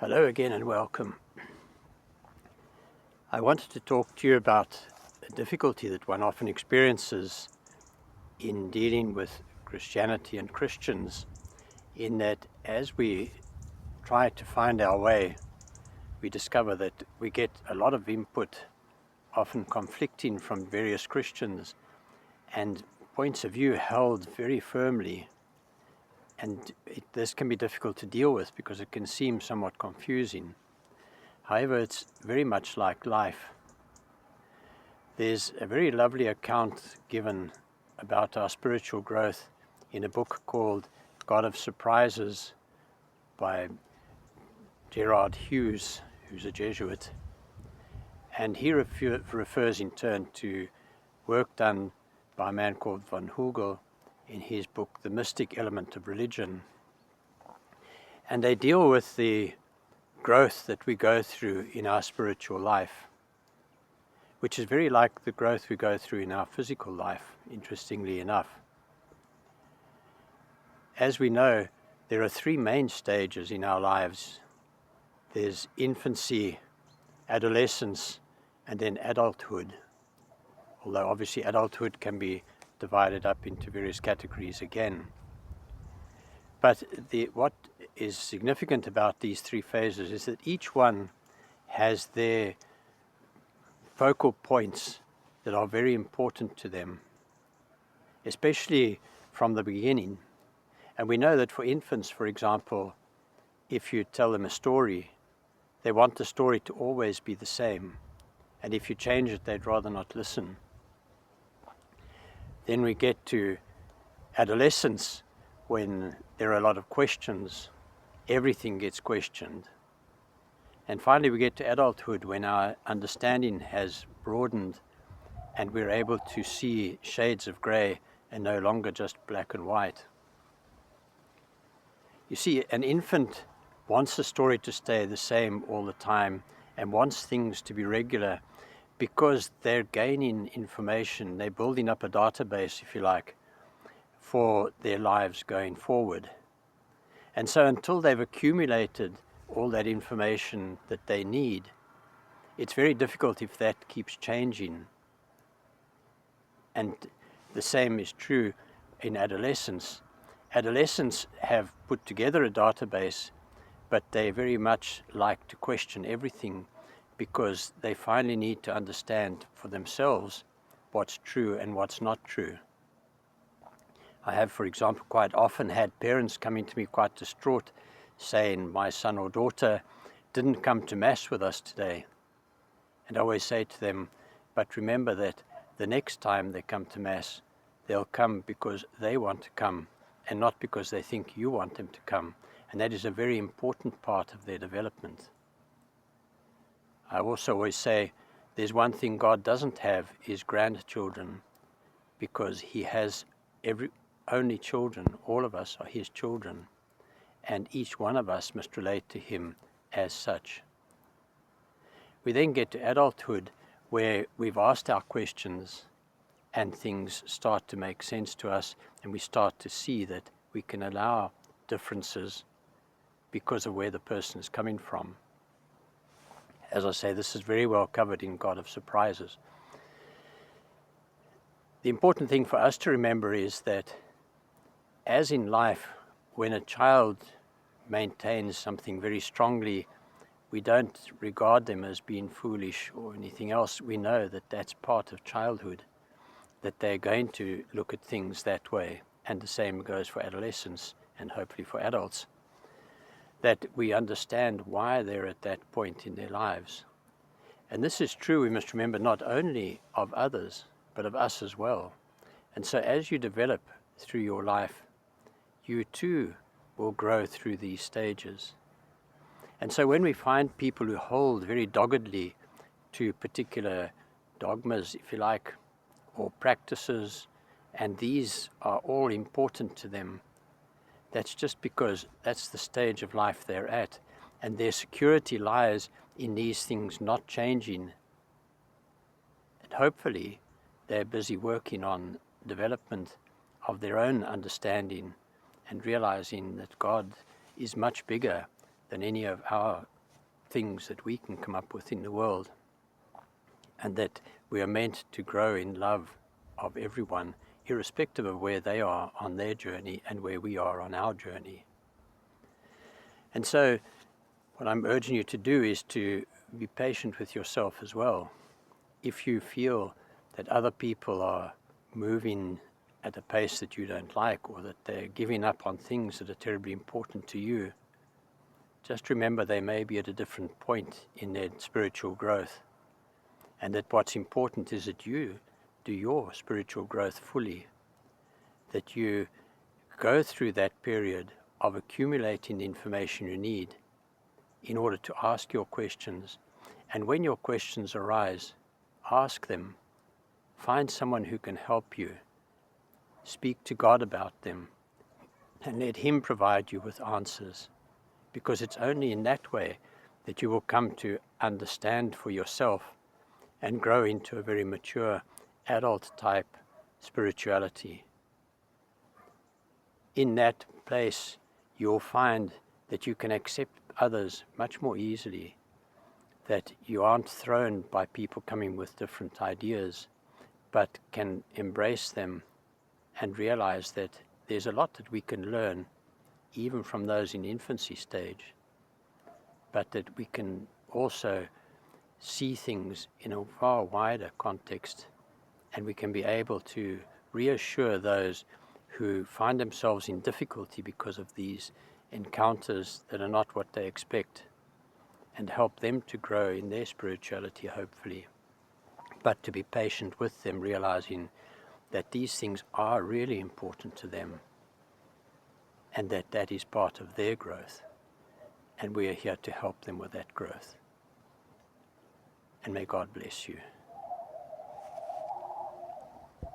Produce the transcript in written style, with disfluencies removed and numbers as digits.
Hello again and welcome. I wanted to talk to you about a difficulty that one often experiences in dealing with Christianity and Christians, in that as we try to find our way, we discover that we get a lot of input, often conflicting from various Christians, and points of view held very firmly. And this can be difficult to deal with because it can seem somewhat confusing. However, it's very much like life. There's a very lovely account given about our spiritual growth in a book called God of Surprises by Gerard Hughes, who's a Jesuit. And he refers in turn to work done by a man called von Hugel in his book, The Mystic Element of Religion. And they deal with the growth that we go through in our spiritual life, which is very like the growth we go through in our physical life, interestingly enough. As we know, there are three main stages in our lives. There's infancy, adolescence, and then adulthood. Although obviously adulthood can be divided up into various categories again. But what is significant about these three phases is that each one has their focal points that are very important to them, especially from the beginning. And we know that for infants, for example, if you tell them a story, they want the story to always be the same. And if you change it, they'd rather not listen. Then we get to adolescence, when there are a lot of questions. Everything gets questioned. And finally we get to adulthood, when our understanding has broadened and we're able to see shades of grey and no longer just black and white. You see, an infant wants the story to stay the same all the time and wants things to be regular because they're gaining information, they're building up a database, if you like, for their lives going forward. And so until they've accumulated all that information that they need, it's very difficult if that keeps changing. And the same is true in adolescence. Adolescents have put together a database, but they very much like to question everything because they finally need to understand for themselves what's true and what's not true. I have, for example, quite often had parents coming to me quite distraught, saying my son or daughter didn't come to Mass with us today. And I always say to them, but remember that the next time they come to Mass, they'll come because they want to come and not because they think you want them to come. And that is a very important part of their development. I also always say there's one thing God doesn't have is grandchildren, because he has only children. All of us are his children, and each one of us must relate to him as such. We then get to adulthood, where we've asked our questions and things start to make sense to us, and we start to see that we can allow differences because of where the person is coming from. As I say, this is very well covered in God of Surprises. The important thing for us to remember is that, as in life, when a child maintains something very strongly, we don't regard them as being foolish or anything else. We know that that's part of childhood, that they're going to look at things that way, and the same goes for adolescents and hopefully for adults, that we understand why they're at that point in their lives. And this is true, we must remember, not only of others, but of us as well. And so as you develop through your life, you too will grow through these stages. And so when we find people who hold very doggedly to particular dogmas, if you like, or practices, and these are all important to them, that's just because that's the stage of life they're at, and their security lies in these things not changing. And hopefully they're busy working on development of their own understanding and realizing that God is much bigger than any of our things that we can come up with in the world, and that we are meant to grow in love of everyone, irrespective of where they are on their journey and where we are on our journey. And so what I'm urging you to do is to be patient with yourself as well. If you feel that other people are moving at a pace that you don't like, or that they're giving up on things that are terribly important to you, just remember they may be at a different point in their spiritual growth, and that what's important is that you do your spiritual growth fully, that you go through that period of accumulating the information you need in order to ask your questions. And when your questions arise, ask them. Find someone who can help you. Speak to God about them, and let Him provide you with answers, because it's only in that way that you will come to understand for yourself and grow into a very mature adult type spirituality. In that place, you'll find that you can accept others much more easily, that you aren't thrown by people coming with different ideas, but can embrace them and realize that there's a lot that we can learn, even from those in infancy stage, but that we can also see things in a far wider context, and we can be able to reassure those who find themselves in difficulty because of these encounters that are not what they expect, and help them to grow in their spirituality, hopefully, but to be patient with them, realizing that these things are really important to them, and that that is part of their growth, and we are here to help them with that growth. And may God bless you.